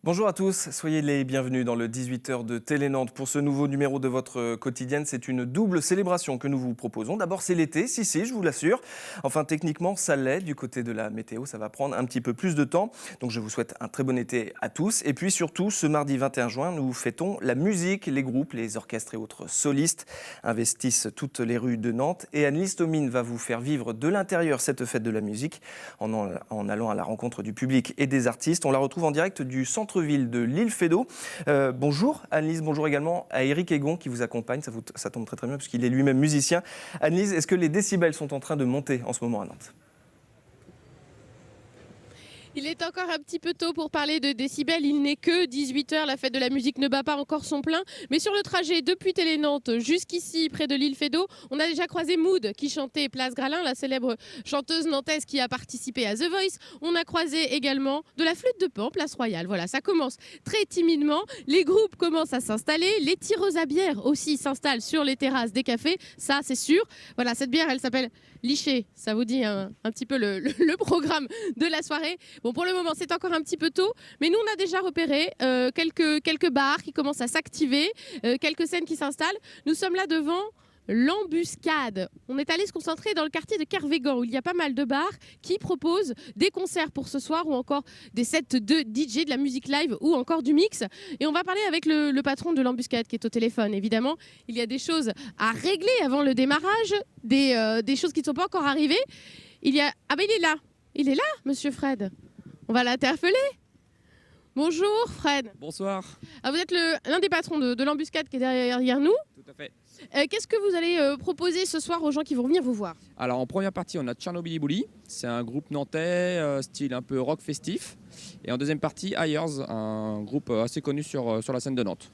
Bonjour à tous, soyez les bienvenus dans le 18h de Télé Nantes. Pour ce nouveau numéro de votre quotidienne, c'est une double célébration que nous vous proposons. D'abord, c'est l'été, si, je vous l'assure. Enfin, techniquement, ça l'est. Du côté de la météo, ça va prendre un petit peu plus de temps. Donc, je vous souhaite un très bon été à tous. Et puis, surtout, ce mardi 21 juin, nous fêtons la musique. Les groupes, les orchestres et autres solistes investissent toutes les rues de Nantes. Et Annelise Tomine va vous faire vivre de l'intérieur cette fête de la musique en allant à la rencontre du public et des artistes. On la retrouve en direct du centre-ville de l'île Feydeau. Bonjour Annelise, bonjour également à Éric Egon qui vous accompagne, ça tombe très très bien puisqu'il est lui-même musicien. Annelise, est-ce que les décibels sont en train de monter en ce moment à Nantes ? Il est encore un petit peu tôt pour parler de décibels, il n'est que 18h, la fête de la musique ne bat pas encore son plein, mais sur le trajet depuis Télé-Nantes jusqu'ici, près de l'île Feydeau, on a déjà croisé Mood qui chantait Place Gralin, la célèbre chanteuse nantaise qui a participé à The Voice. On a croisé également de la flûte de Pan, Place Royale. Voilà, ça commence très timidement, les groupes commencent à s'installer, les tireuses à bière aussi s'installent sur les terrasses des cafés, ça c'est sûr. Voilà, cette bière, elle s'appelle Liché, ça vous dit un petit peu le programme de la soirée. Bon, pour le moment, c'est encore un petit peu tôt, mais nous, on a déjà repéré quelques bars qui commencent à s'activer, quelques scènes qui s'installent. Nous sommes là devant l'Embuscade. On est allé se concentrer dans le quartier de Kervégan, où il y a pas mal de bars qui proposent des concerts pour ce soir, ou encore des sets de DJ, de la musique live, ou encore du mix. Et on va parler avec le patron de l'Embuscade, qui est au téléphone, évidemment. Il y a des choses à régler avant le démarrage, des choses qui ne sont pas encore arrivées. Ah ben il est là, monsieur Fred. On va l'interpeller. Bonjour Fred. Bonsoir. Ah, vous êtes l'un des patrons de l'Embuscade qui est derrière nous. Tout à fait. Qu'est-ce que vous allez proposer ce soir aux gens qui vont venir vous voir? Alors en première partie, on a Tchernobyl Bouli. C'est un groupe nantais, style un peu rock festif. Et en deuxième partie, Ayers, un groupe assez connu sur la scène de Nantes.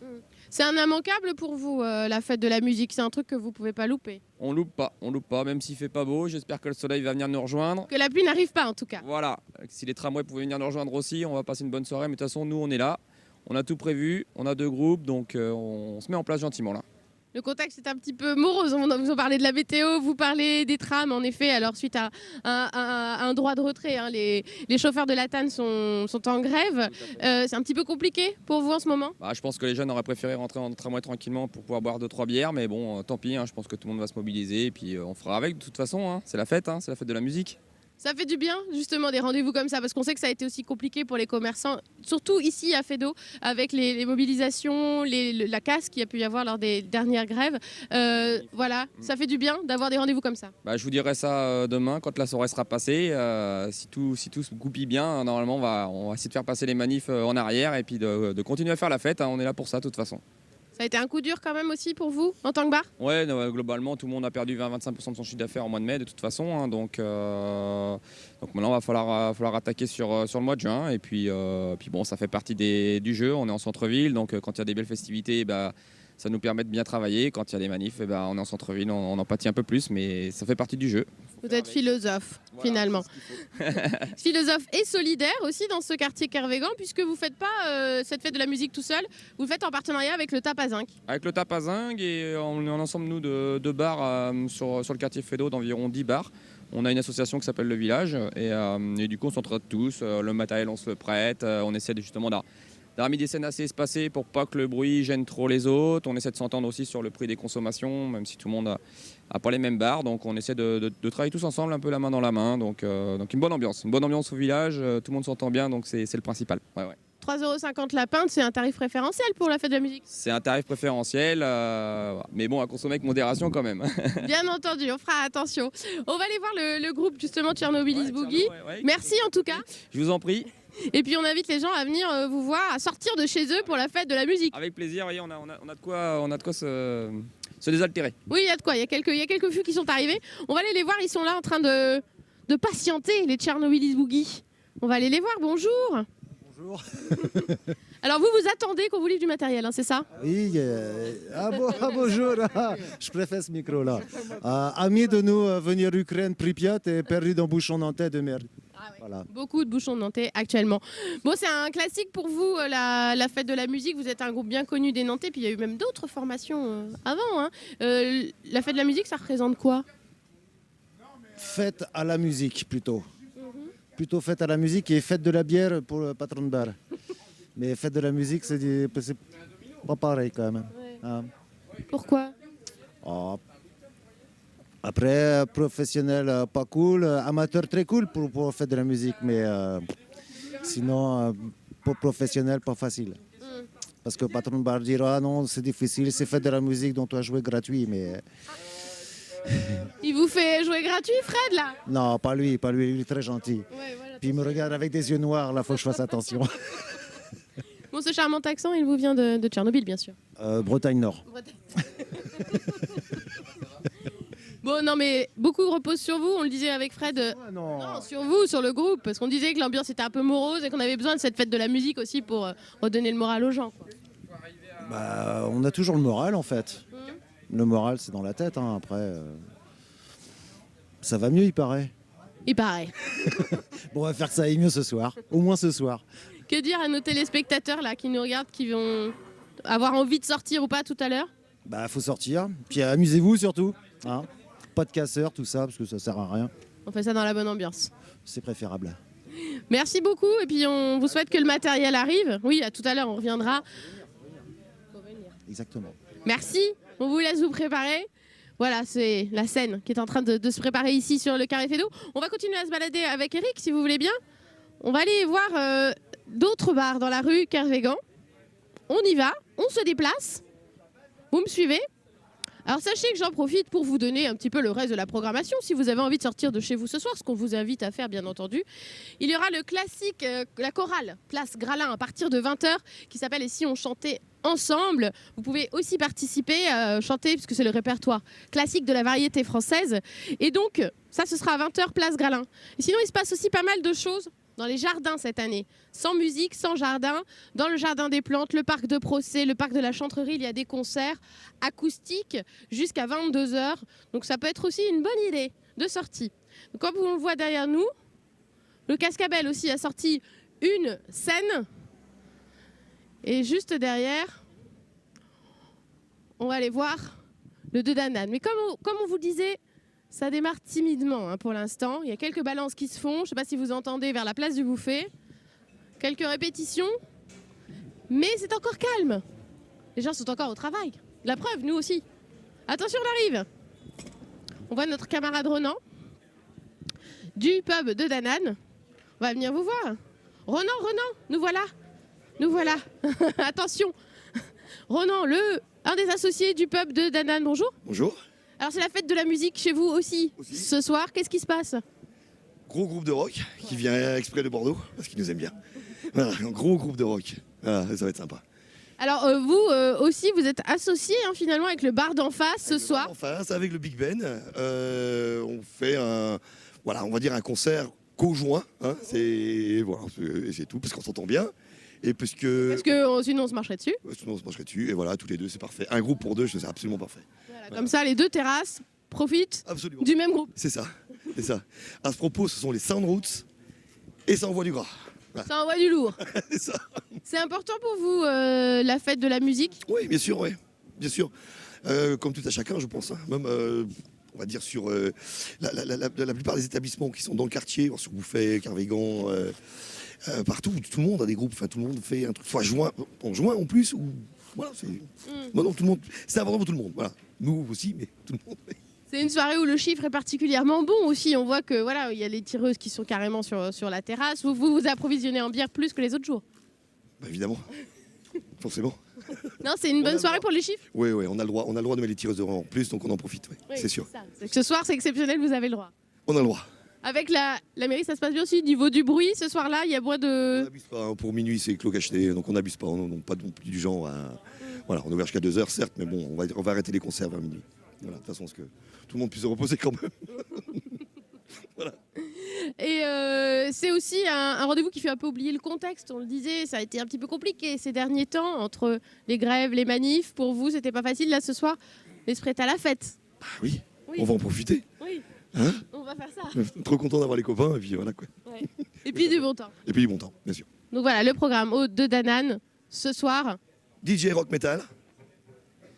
C'est un immanquable pour vous, la fête de la musique. C'est un truc que vous pouvez pas louper. On loupe pas, même s'il fait pas beau. J'espère que le soleil va venir nous rejoindre. Que la pluie n'arrive pas en tout cas. Voilà, si les tramways pouvaient venir nous rejoindre aussi, on va passer une bonne soirée. Mais de toute façon, nous, on est là. On a tout prévu, on a deux groupes, donc on se met en place gentiment là. Le contexte est un petit peu morose. Vous en parlez de la météo, vous parlez des trams, en effet. Alors, suite à un droit de retrait, hein, les chauffeurs de la TAN sont en grève. C'est un petit peu compliqué pour vous en ce moment? Je pense que les jeunes auraient préféré rentrer en tramway tranquillement pour pouvoir boire 2-3 bières. Mais bon, tant pis, hein, je pense que tout le monde va se mobiliser. Et puis on fera avec de toute façon. Hein. C'est la fête de la musique. Ça fait du bien, justement, des rendez-vous comme ça, parce qu'on sait que ça a été aussi compliqué pour les commerçants, surtout ici à Feydeau, avec les mobilisations, la casse qu'il y a pu y avoir lors des dernières grèves. Voilà, ça fait du bien d'avoir des rendez-vous comme ça. Je vous dirai ça demain, quand la soirée sera passée. Si tout se goupille bien, normalement, on va essayer de faire passer les manifs en arrière et puis de continuer à faire la fête. Hein. On est là pour ça, de toute façon. Ça a été un coup dur quand même aussi pour vous, en tant que bar? Ouais, globalement, tout le monde a perdu 20-25% de son chiffre d'affaires au mois de mai, de toute façon. Hein, donc maintenant, il va falloir attaquer sur le mois de juin. Et puis bon, ça fait partie du jeu. On est en centre-ville, donc quand il y a des belles festivités, ça nous permet de bien travailler. Quand il y a des manifs, on est en centre-ville, on en pâtit un peu plus, mais ça fait partie du jeu. Vous êtes philosophe, voilà, finalement. Philosophe et solidaire aussi dans ce quartier Kervégan, puisque vous ne faites pas cette fête de la musique tout seul, vous le faites en partenariat avec le Tap à Zinc. Avec le Tap à Zinc, et on est en ensemble, nous, de bars sur le quartier Feydeau, d'environ 10 bars. On a une association qui s'appelle Le Village, et du coup, on s'entraide tous. Le matériel, on se le prête. On essaie justement d'avoir mis des scènes assez espacées pour pas que le bruit gêne trop les autres. On essaie de s'entendre aussi sur le prix des consommations, même si tout le monde a pas les mêmes bars. Donc on essaie de travailler tous ensemble, un peu la main dans la main. Donc une bonne ambiance au village. Tout le monde s'entend bien, donc c'est le principal. Ouais. 3,50 € la pinte, c'est un tarif préférentiel pour la fête de la musique? C'est un tarif préférentiel, mais bon, à consommer avec modération quand même. Bien entendu, on fera attention. On va aller voir le groupe justement Tchernobyl Boogie. Merci en tout cas. Je vous en prie. Et puis on invite les gens à venir vous voir, à sortir de chez eux pour la fête de la musique. Avec plaisir, voyez, on a de quoi se désaltérer. Oui, il y a de quoi, il y a quelques fûts qui sont arrivés. On va aller les voir, ils sont là en train de patienter, les Tchernobyl Boogie. On va aller les voir, bonjour. Bonjour. Alors vous attendez qu'on vous livre du matériel, hein, c'est ça? Oui, bonjour. Je préfère ce micro-là. Amis de nous, venir Ukraine, Pripyat et perdu dans bouchon nantais de merde. Ah ouais. Voilà. Beaucoup de bouchons de Nantais actuellement. Bon, c'est un classique pour vous, la fête de la musique. Vous êtes un groupe bien connu des Nantais, puis il y a eu même d'autres formations avant. Hein. La fête de la musique, ça représente quoi? Fête à la musique, plutôt. Plutôt fête à la musique et fête de la bière pour le patron de bar. Mais fête de la musique, c'est pas pareil quand même. Ouais. Hein. Pourquoi? Oh. Après, professionnel, pas cool. Amateur, très cool pour fête de la musique. Mais sinon, pour professionnel, pas facile. Parce que le patron de bar dira, ah non, c'est difficile, c'est fête de la musique, donc tu as joué gratuit. Mais Il vous fait jouer gratuit, Fred, là? non, pas lui, il est très gentil. Ouais, voilà. Puis il me regarde avec des yeux noirs, là, faut que je fasse attention. Bon, ce charmant accent, il vous vient de Tchernobyl, bien sûr. Bretagne Nord. Bon, non, mais beaucoup repose sur vous, on le disait avec Fred. Non, sur vous, sur le groupe, parce qu'on disait que l'ambiance était un peu morose et qu'on avait besoin de cette fête de la musique aussi pour redonner le moral aux gens, quoi. Bah, on a toujours le moral en fait. Le moral, c'est dans la tête. Hein. Après, ça va mieux, il paraît. Il paraît. Bon, on va faire que ça aille mieux ce soir. Au moins ce soir. Que dire à nos téléspectateurs là qui nous regardent, qui vont avoir envie de sortir ou pas tout à l'heure? Bah, faut sortir. Puis amusez-vous surtout. Hein. Pas de casseurs, tout ça, parce que ça sert à rien. On fait ça dans la bonne ambiance. C'est préférable. Merci beaucoup et puis on vous souhaite que le matériel arrive. Oui, à tout à l'heure, on reviendra. Exactement. Merci, on vous laisse vous préparer. Voilà, c'est la scène qui est en train de se préparer ici sur le Carré Fédot. On va continuer à se balader avec Eric, si vous voulez bien. On va aller voir d'autres bars dans la rue Kervégan. On y va, on se déplace. Vous me suivez? Alors sachez que j'en profite pour vous donner un petit peu le reste de la programmation. Si vous avez envie de sortir de chez vous ce soir, ce qu'on vous invite à faire bien entendu, il y aura le classique, la chorale, place Gralin à partir de 20h, qui s'appelle « Et si on chantait ensemble ». Vous pouvez aussi participer, chanter, puisque c'est le répertoire classique de la variété française. Et donc, ça ce sera à 20h, place Gralin. Et sinon, il se passe aussi pas mal de choses dans les jardins cette année. Sans musique, sans jardin. Dans le jardin des plantes, le parc de Procès, le parc de la Chantrerie, il y a des concerts acoustiques jusqu'à 22h. Donc ça peut être aussi une bonne idée de sortie. Donc, comme on le voit derrière nous, le Cascabel aussi a sorti une scène. Et juste derrière, on va aller voir le Deux d'Anane. Mais comme on vous le disait, ça démarre timidement hein, pour l'instant. Il y a quelques balances qui se font. Je ne sais pas si vous entendez vers la place du Bouffet. Quelques répétitions. Mais c'est encore calme. Les gens sont encore au travail. La preuve, nous aussi. Attention, on arrive. On voit notre camarade Ronan du pub de Danane. On va venir vous voir. Ronan, nous voilà. Nous voilà. Attention. Ronan, un des associés du pub de Danane. Bonjour. Bonjour. Alors c'est la fête de la musique chez vous aussi. Ce soir. Qu'est-ce qui se passe? Gros groupe de rock qui vient exprès de Bordeaux parce qu'il nous aime bien. Voilà, un gros groupe de rock. Voilà, ça va être sympa. Alors vous aussi, vous êtes associé hein, finalement avec le bar d'en face ce soir. En face, avec le Big Ben, on fait on va dire un concert conjoint. Hein, c'est tout parce qu'on s'entend bien. Et parce que sinon on se marcherait dessus. Sinon on se marcherait dessus. Et voilà, tous les deux, c'est parfait. Un groupe pour deux, c'est absolument parfait. Voilà, comme ça, les deux terrasses profitent Absolument. du même groupe. C'est ça. C'est ça. À ce propos, ce sont les Sound Roots et ça envoie du gras. Voilà. Ça envoie du lourd. C'est ça. C'est important pour vous la fête de la musique? Oui, bien sûr, oui. Bien sûr. Comme tout à chacun, je pense. Hein. Même, on va dire, sur la plupart des établissements qui sont dans le quartier, sur Bouffet, Kervégan, partout, tout le monde a des groupes. Enfin, tout le monde fait un truc. Soit en juin en plus. Ou, voilà, c'est non, tout le monde. C'est important pour tout le monde. Voilà. Nous aussi, mais tout le monde. C'est une soirée où le chiffre est particulièrement bon aussi. On voit que voilà, il y a les tireuses qui sont carrément sur la terrasse. Vous approvisionnez en bière plus que les autres jours. Bah, évidemment. Forcément. Non, c'est une bonne soirée pour les chiffres. Oui, on a le droit de mettre les tireuses en plus, donc on en profite. Oui, c'est sûr. C'est que ce soir, c'est exceptionnel, vous avez le droit. On a le droit. Avec la mairie, ça se passe bien aussi. Niveau du bruit, ce soir-là, il y a moins de. On n'abuse pas. Hein. Pour minuit, c'est clos cacheté, donc on n'abuse pas. On n'a pas non plus du genre. Voilà, on est ouvert jusqu'à 2h, certes, mais bon, on va arrêter les concerts vers minuit. Voilà, de toute façon, parce que tout le monde puisse se reposer quand même. Voilà. Et c'est aussi un rendez-vous qui fait un peu oublier le contexte. On le disait, ça a été un petit peu compliqué ces derniers temps entre les grèves, les manifs. Pour vous, c'était pas facile. Là, ce soir, l'esprit est à la fête. Bah oui, on va en profiter. Oui. Hein, on va faire ça. Trop content d'avoir les copains et puis voilà quoi. Ouais. Et puis du bon temps. Et puis du bon temps, bien sûr. Donc voilà, le programme au de Danane ce soir. DJ rock metal,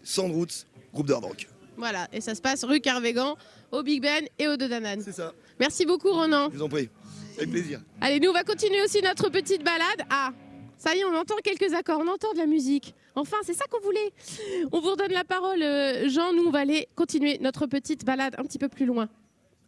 Sound Roots, groupe de hard rock. Voilà, et ça se passe rue Kervégan, au Big Ben et au de Danane. C'est ça. Merci beaucoup Ronan. Je vous en prie, avec plaisir. Allez, nous on va continuer aussi notre petite balade. Ah, Ça y est, on entend quelques accords, on entend de la musique. Enfin, c'est ça qu'on voulait. On vous redonne la parole, Jean. Nous, on va aller continuer notre petite balade un petit peu plus loin.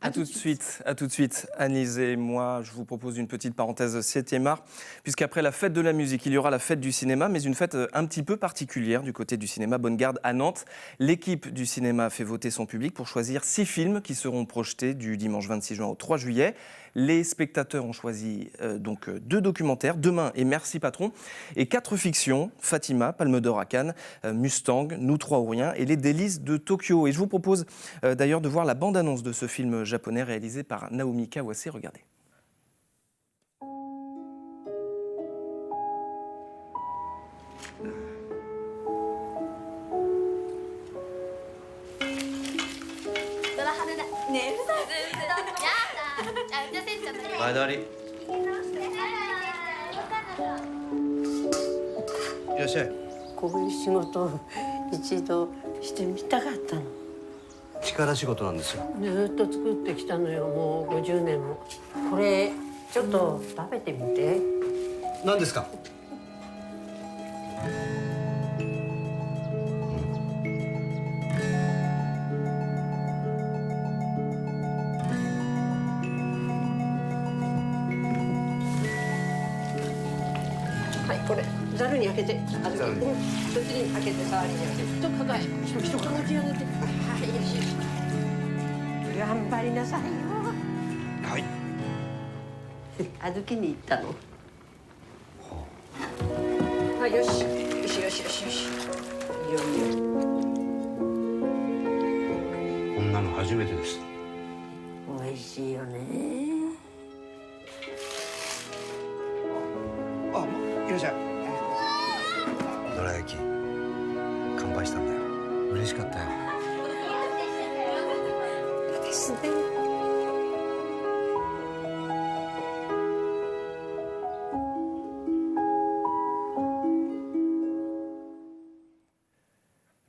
À tout de suite, Anise et moi, je vous propose une petite parenthèse 7e art, puisqu'après la fête de la musique, il y aura la fête du cinéma, mais une fête un petit peu particulière du côté du cinéma Bonne Garde à Nantes. L'équipe du cinéma a fait voter son public pour choisir 6 films qui seront projetés du dimanche 26 juin au 3 juillet. Les spectateurs ont choisi donc 2 documentaires, Demain et Merci Patron, et 4 fictions, Fatima, Palme d'Or à Cannes, Mustang, Nous trois ou rien et Les délices de Tokyo. Et je vous propose d'ailleurs de voir la bande-annonce de ce film japonais réalisé par Naomi Kawase. Regardez.こういう仕事を一度してみたかったの。力仕事なんですよ。ずっと作ってきたのよ、もう50年も。これちょっと食べてみて。何ですか？はい、これざるに開けて、あざるにそっちに開けて、触りに開けて。一抱え、一持ち上げて。はい、よしよし。頑張りなさいよ。はい。預けに行ったの。はい、よし、よしよしよしよし。いいよいいよ。こんなの初めてです。美味しいよね。あ、いらっしゃい。どら焼き乾杯したんだよ。嬉しかったよ。ですね。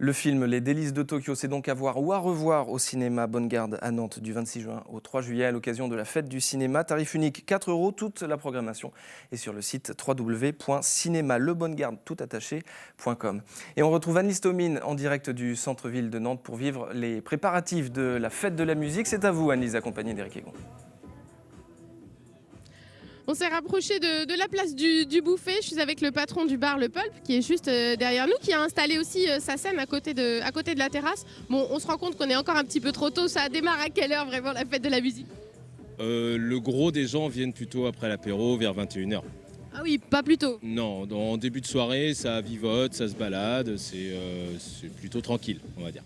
Le film Les délices de Tokyo, c'est donc à voir ou à revoir au cinéma Bonne Garde à Nantes du 26 juin au 3 juillet à l'occasion de la fête du cinéma. Tarif unique 4 €, toute la programmation est sur le site www.cinémalebonnegarde.com. Et on retrouve Anne Listomine en direct du centre-ville de Nantes pour vivre les préparatifs de la fête de la musique. C'est à vous, Anne-Lise, accompagnée d'Éric Egon. On s'est rapproché de la place du buffet. Je suis avec le patron du bar Le Pulp qui est juste derrière nous, qui a installé aussi sa scène à côté de la terrasse. Bon, on se rend compte qu'on est encore un petit peu trop tôt. Ça démarre à quelle heure vraiment la fête de la musique? Le gros des gens viennent plutôt après l'apéro, vers 21 h. Ah oui, pas plus tôt. Non, en début de soirée, ça vivote, ça se balade, c'est plutôt tranquille, on va dire.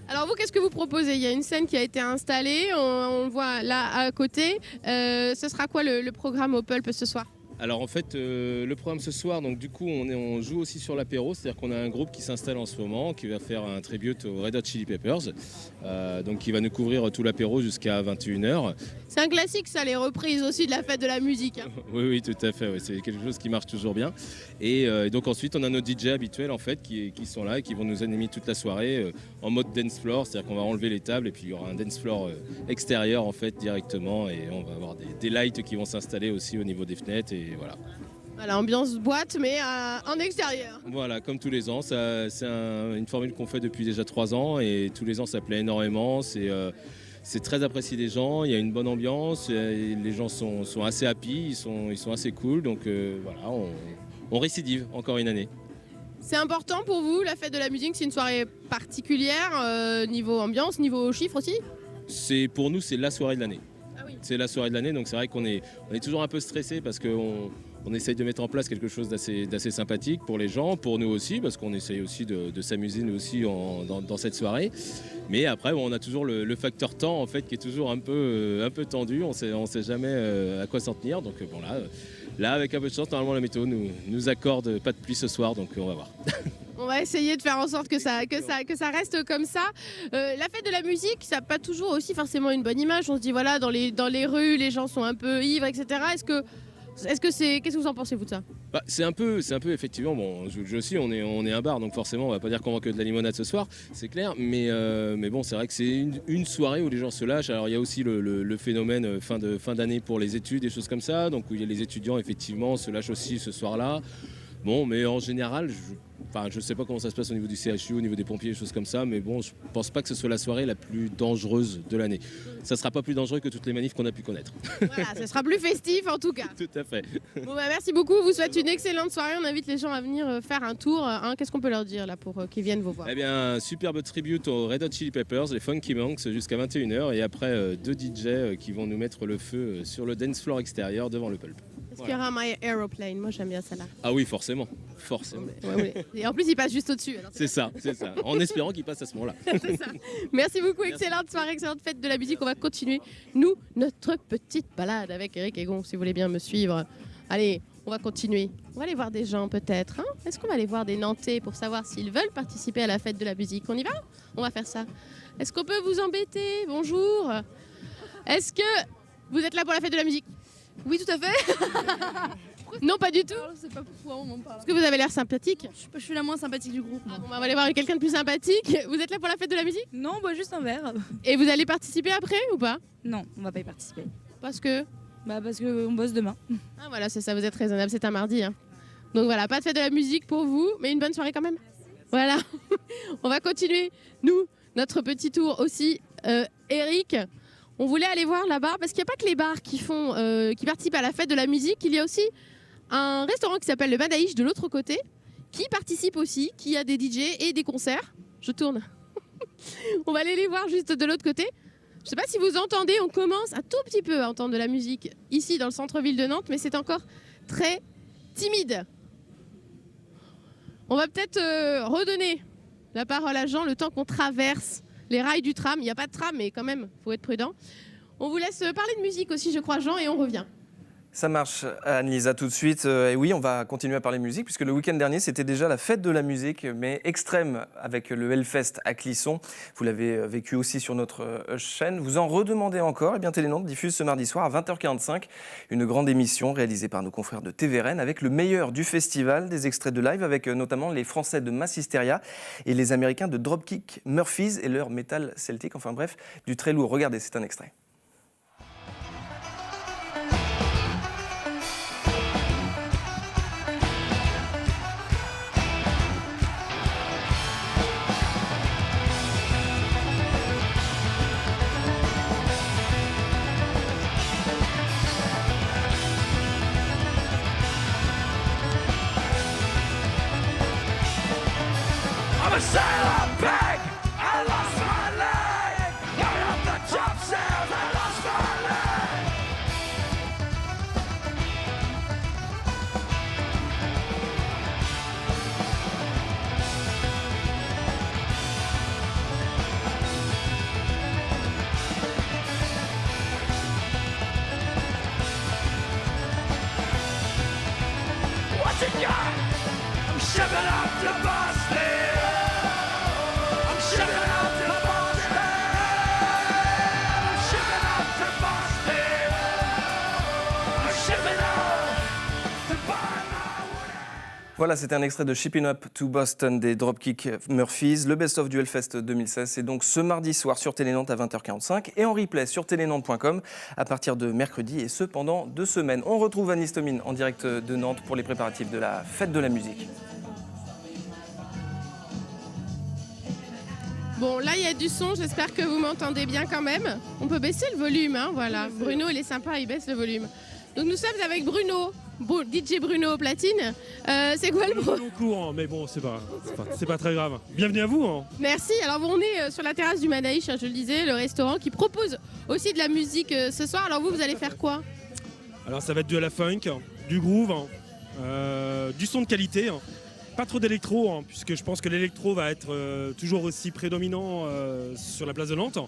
Alors vous, qu'est-ce que vous proposez? Il y a une scène qui a été installée, on le voit là à côté. Ce sera quoi le programme au Pulp ce soir? Alors en fait, le programme ce soir, donc du coup, on joue aussi sur l'apéro, c'est-à-dire qu'on a un groupe qui s'installe en ce moment, qui va faire un tribute aux Red Hot Chili Peppers, donc qui va nous couvrir tout l'apéro jusqu'à 21 h. C'est un classique ça, les reprises aussi de la fête de la musique. Hein. Oui, tout à fait, ouais, c'est quelque chose qui marche toujours bien. Et donc ensuite, on a nos DJ habituels en fait qui sont là et qui vont nous animer toute la soirée en mode dance floor, c'est-à-dire qu'on va enlever les tables et puis il y aura un dance floor extérieur en fait directement et on va avoir des lights qui vont s'installer aussi au niveau des fenêtres et voilà. Voilà, ambiance boîte mais en extérieur. Voilà, comme tous les ans, c'est une formule qu'on fait depuis déjà 3 ans et tous les ans ça plaît énormément. C'est très apprécié des gens, il y a une bonne ambiance, les gens sont assez happy, ils sont assez cool, donc voilà, on récidive encore une année. C'est important pour vous, la fête de la musique, c'est une soirée particulière, niveau ambiance, niveau chiffres aussi? Pour nous, c'est la soirée de l'année. Ah oui. C'est la soirée de l'année, donc c'est vrai qu'on est toujours un peu stressé parce qu'on essaye de mettre en place quelque chose d'assez sympathique pour les gens, pour nous aussi, parce qu'on essaye aussi de s'amuser nous aussi dans cette soirée. Mais après, bon, on a toujours le facteur temps en fait qui est toujours un peu tendu. On sait jamais à quoi s'en tenir. Donc bon là, avec un peu de chance, normalement la météo nous accorde pas de pluie ce soir, donc on va voir. On va essayer de faire en sorte que ça reste comme ça. La fête de la musique, ça n'a pas toujours aussi forcément une bonne image. On se dit voilà, dans les rues, les gens sont un peu ivres, etc. Qu'est-ce que vous en pensez vous de ça? C'est un peu effectivement, bon, je aussi, on est un bar, donc forcément on va pas dire qu'on vend que de la limonade ce soir, c'est clair, mais bon, c'est vrai que c'est une soirée où les gens se lâchent. Alors il y a aussi le phénomène fin d'année pour les études, des choses comme ça, donc où il y a les étudiants effectivement se lâchent aussi ce soir-là. Bon, mais en général, je sais pas comment ça se passe au niveau du CHU, au niveau des pompiers, des choses comme ça, mais bon, je pense pas que ce soit la soirée la plus dangereuse de l'année. Ça sera pas plus dangereux que toutes les manifs qu'on a pu connaître. Voilà, ce sera plus festif en tout cas. Tout à fait. Bon, bah, merci beaucoup, on vous souhaite une excellente soirée. On invite les gens à venir faire un tour. Hein. Qu'est-ce qu'on peut leur dire là pour qu'ils viennent vous voir? Eh bien, superbe tribute aux Red Hot Chili Peppers, les Funky Monks, jusqu'à 21h, et après 2 DJ qui vont nous mettre le feu sur le dance floor extérieur devant le Pulp. Est-ce qu'il y aura My Aeroplane? Moi j'aime bien celle-là. Ah oui, forcément. Forcément. Et en plus il passe juste au-dessus. C'est ça. En espérant qu'il passe à ce moment-là. C'est ça. Merci beaucoup, excellente soirée, excellente fête de la musique. On va continuer, nous, notre petite balade avec Eric Egon, si vous voulez bien me suivre. Allez, on va continuer. On va aller voir des gens peut-être. Hein. Est-ce qu'on va aller voir des Nantais pour savoir s'ils veulent participer à la fête de la musique? On y va? On va faire ça. Est-ce qu'on peut vous embêter? Bonjour. Est-ce que vous êtes là pour la fête de la musique? Oui, tout à fait. Non, pas du tout. C'est pas pourquoi on m'en parle. Est-ce que vous avez l'air sympathique? Je suis la moins sympathique du groupe. Bon, on va aller voir quelqu'un de plus sympathique. Vous êtes là pour la fête de la musique? Non, bah juste un verre. Et vous allez participer après ou pas? Non, on va pas y participer. Parce que? Bah parce qu'on bosse demain. Ah voilà, c'est ça, vous êtes raisonnable, c'est un mardi. Hein. Donc voilà, pas de fête de la musique pour vous, mais une bonne soirée quand même. Voilà. On va continuer, nous, notre petit tour aussi. Eric, on voulait aller voir là-bas, parce qu'il n'y a pas que les bars qui participent à la fête de la musique, il y a aussi un restaurant qui s'appelle le Madaïch de l'autre côté, qui participe aussi, qui a des DJ et des concerts. Je tourne. On va aller les voir juste de l'autre côté. Je ne sais pas si vous entendez, on commence un tout petit peu à entendre de la musique ici dans le centre-ville de Nantes, mais c'est encore très timide. On va peut-être redonner la parole à Jean le temps qu'on traverse les rails du tram. Il n'y a pas de tram, mais quand même, il faut être prudent. On vous laisse parler de musique aussi, je crois, Jean, et on revient. Ça marche, Anne-Lisa, tout de suite. Et oui, on va continuer à parler musique, puisque le week-end dernier, c'était déjà la fête de la musique, mais extrême, avec le Hellfest à Clisson. Vous l'avez vécu aussi sur notre chaîne. Vous en redemandez encore. Eh bien, Télénantes diffuse ce mardi soir à 20h45 une grande émission réalisée par nos confrères de TVRN avec le meilleur du festival, des extraits de live, avec notamment les Français de Mass Hysteria et les Américains de Dropkick Murphys et leur métal celtique. Enfin bref, du très lourd. Regardez, c'est un extrait. Voilà, c'était un extrait de Shipping Up to Boston des Dropkick Murphys. Le best-of du Hellfest 2016, c'est donc ce mardi soir sur Télénantes à 20h45 et en replay sur télénantes.com à partir de mercredi et ce pendant 2 semaines. On retrouve Anne Listomine en direct de Nantes pour les préparatifs de la fête de la musique. Bon, là, il y a du son, j'espère que vous m'entendez bien quand même. On peut baisser le volume, hein, voilà. Bruno, il est sympa, il baisse le volume. Donc nous sommes avec Bruno, DJ Bruno au platine. C'est quoi le au courant, mais bon, c'est pas très grave. Bienvenue à vous. Hein. Merci. Alors bon, on est sur la terrasse du Madaïch, hein, je le disais, le restaurant qui propose aussi de la musique ce soir. Alors vous allez faire quoi? Alors ça va être de la funk, du groove, du son de qualité. Hein. Pas trop d'électro, hein, puisque je pense que l'électro va être toujours aussi prédominant sur la place de Nantes.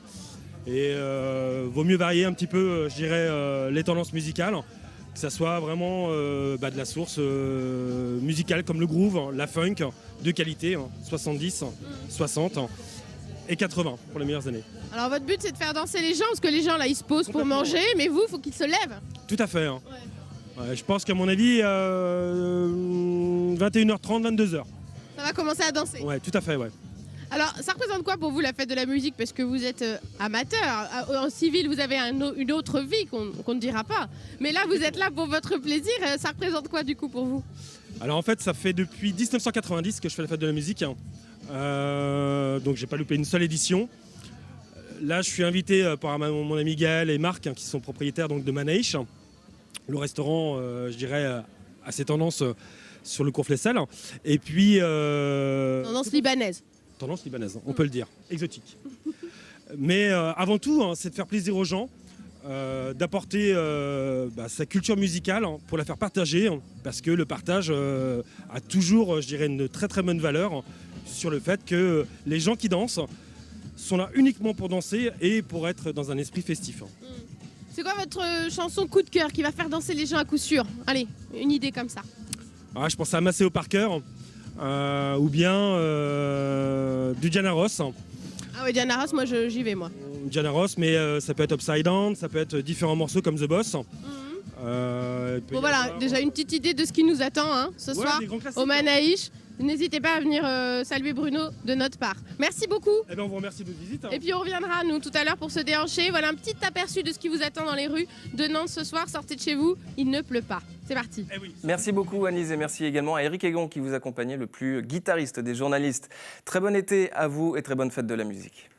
Et vaut mieux varier un petit peu, je dirais, les tendances musicales. Que ça soit vraiment de la source musicale comme le groove, la funk, de qualité, 70, 60 et 80 pour les meilleures années. Alors votre but c'est de faire danser les gens, parce que les gens là ils se posent pour manger, mais vous, il faut qu'ils se lèvent. Tout à fait. Hein. Ouais, je pense qu'à mon avis, 21h30, 22h. Ça va commencer à danser. Ouais, tout à fait, ouais. Alors, ça représente quoi pour vous la fête de la musique? Parce que vous êtes amateur. En civil, vous avez une autre vie qu'on ne dira pas. Mais là, vous êtes là pour votre plaisir. Ça représente quoi du coup pour vous? Alors en fait, ça fait depuis 1990 que je fais la fête de la musique. Donc j'ai pas loupé une seule édition. Là, je suis invité par mon ami Gaël et Marc, qui sont propriétaires donc, de Manaïch, le restaurant, je dirais, assez tendance sur le cours Flessel. Et puis... Tendance libanaise. Tendance libanaise, on peut le dire, exotique. Mais avant tout, c'est de faire plaisir aux gens, d'apporter sa culture musicale pour la faire partager, parce que le partage a toujours, je dirais, une très très bonne valeur sur le fait que les gens qui dansent sont là uniquement pour danser et pour être dans un esprit festif. C'est quoi votre chanson coup de cœur qui va faire danser les gens à coup sûr? Allez, une idée comme ça. Ah, je pense à Maceo Parker ou bien du Diana Ross. Ah ouais, Diana Ross, moi j'y vais moi. Diana Ross, mais ça peut être Upside Down, ça peut être différents morceaux comme The Boss. Bon voilà, déjà une petite idée de ce qui nous attend hein, ce soir des grands classiques, au Manaïch. N'hésitez pas à venir saluer Bruno de notre part. Merci beaucoup. Eh bien, on vous remercie de votre visite. Et puis on reviendra nous tout à l'heure pour se déhancher. Voilà un petit aperçu de ce qui vous attend dans les rues de Nantes ce soir. Sortez de chez vous, il ne pleut pas. C'est parti. Eh oui. Merci beaucoup Anise et merci également à Eric Egon qui vous accompagnait, le plus guitariste des journalistes. Très bon été à vous et très bonne fête de la musique.